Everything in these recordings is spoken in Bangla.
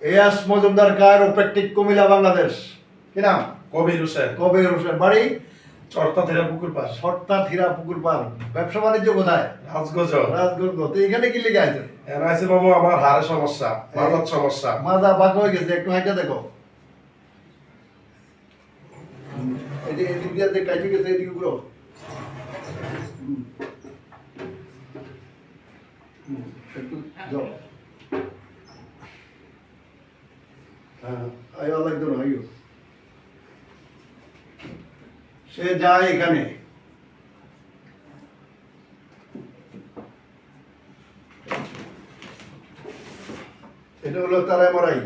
এয়াস মজুমদার কায়োপ্র্যাকটিক কুমিল্লা বাংলাদেশ। কি নাম? কবির হোসেন। কবির হোসেন। বাড়ি চর্তা থেরা পুকুর পাশ। সর্তা থিরা পুকুর পার। ব্যবসা বাণিজ্য কোথায়? রাজগঞ্জ। রাজগঞ্জ। তো এখানে কি লিখে আছে? এনআইসি বাবু আমার হাড়ের সমস্যা, মাথার সমস্যা। মাজা বাঁকা হয়ে গেছে, একটু হাইটা দেখো। এদিক দিয়ে যে কাইটে গেছে এদিকে ঘুরো। একটু যাও। হ্যাঁ, আয়ো লাগতো না, আয়ো। সে যায় এখানে। এটা হলো তার এমআরআই।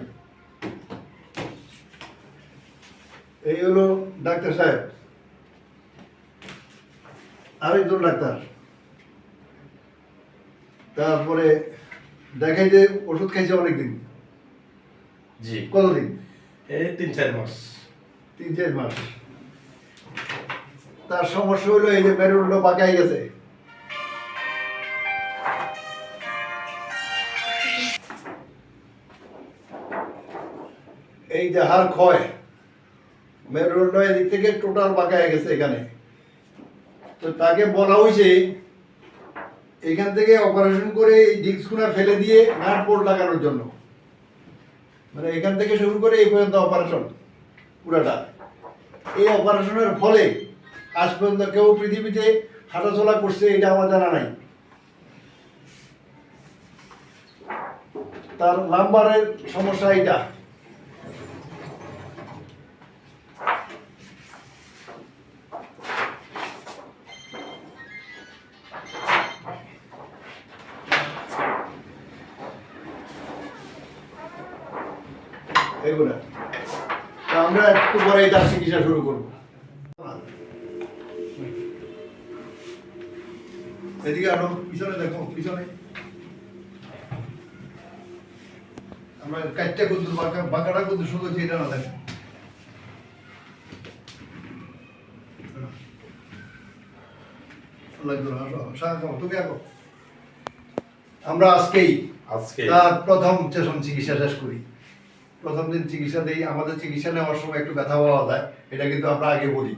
এই হলো ডাক্তার সাহেব, আরেকজন ডাক্তার। তারপরে দেখাই যে ওষুধ খাইছে অনেকদিন। জি। কতদিন? এই 3-4 মাস। 3-4 মাস। তার সমস্যা হলো এই যে মেরুদণ্ড বাঁকাই গেছে। এই যে হাড় ক্ষয়, মেরুদণ্ড এদিক থেকে টোটাল বাঁকায় গেছে এখানে। তো তাকে বলা হয়েছে এখান থেকে অপারেশন করে এই ডিস্কগুলো ফেলে দিয়ে নাট বোল্ট লাগানোর জন্য। মানে এখান থেকে শুরু করে এই পর্যন্ত অপারেশন পুরাটা। এই অপারেশনের ফলে আজ পর্যন্ত কেউ পৃথিবীতে হাঁটাচলা করছে এটা আমার জানা নাই। তার লাম্বারের সমস্যা এটা। এগুলা তো আমরা একটু পরে তার চিকিৎসা শুরু করবো। এদিকে আরো পিছনে দেখো, পিছনে আমরা কাটটা কিন্তু বাঁকাটা কিন্তু শুধু এটা না দেখো। তুমি আঁকো। আমরা আজকে তার প্রথম সেশন চিকিৎসা শেষ করি। প্রথম দিন চিকিৎসা দেই। আমাদের চিকিৎসা নেওয়ার সময় একটু ব্যথা পাওয়া যায়, এটা কিন্তু আমরা আগে বলি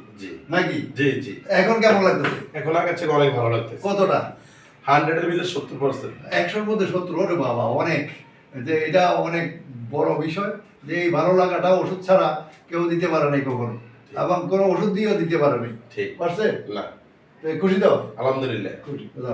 নাকি? জি জি। এখন কেমন লাগতেছে? এখন আগের থেকে অনেক ভালো লাগতেছে। কতটা? 100 এর ভিতরে 70%। 100-র মধ্যে 70? ওরে বাবা, অনেক। যে এটা অনেক বড় বিষয় যে এই ভালো লাগাটা ওষুধ ছাড়া কেউ দিতে পারে নাই কখনো, এবং কোনো ওষুধ দিয়েও দিতে পারে নাই। ঠিক পারছে না? খুশি তো? আলহামদুলিল্লাহ খুশি।